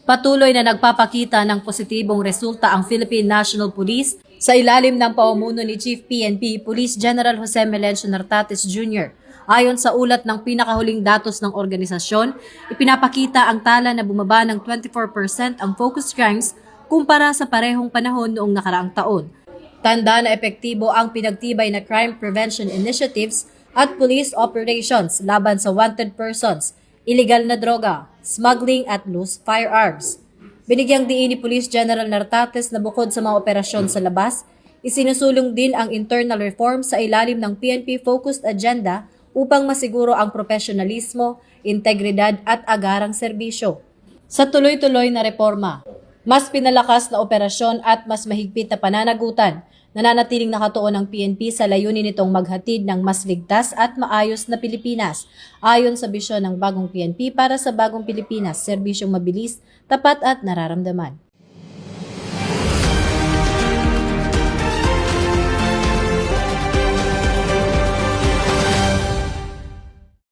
Patuloy na nagpapakita ng positibong resulta ang Philippine National Police sa ilalim ng pamumuno ni Chief PNP Police General Jose Melencio Nartates Jr. Ayon sa ulat ng pinakahuling datos ng organisasyon, ipinapakita ang tala na bumaba ng 24% ang focus crimes kumpara sa parehong panahon noong nakaraang taon. Tanda na epektibo ang pinagtibay na crime prevention initiatives at police operations laban sa wanted persons, illegal na droga, smuggling at loose firearms. Binigyang diin ni Police General Nartates na bukod sa mga operasyon sa labas, isinusulong din ang internal reform sa ilalim ng PNP-focused agenda upang masiguro ang profesionalismo, integridad at agarang serbisyo. Sa tuloy-tuloy na reforma, mas pinalakas na operasyon at mas mahigpit na pananagutan, nananatiling nakatuon ang PNP sa layunin nitong maghatid ng mas ligtas at maayos na Pilipinas. Ayon sa bisyon ng bagong PNP para sa bagong Pilipinas, serbisyong mabilis, tapat at nararamdaman.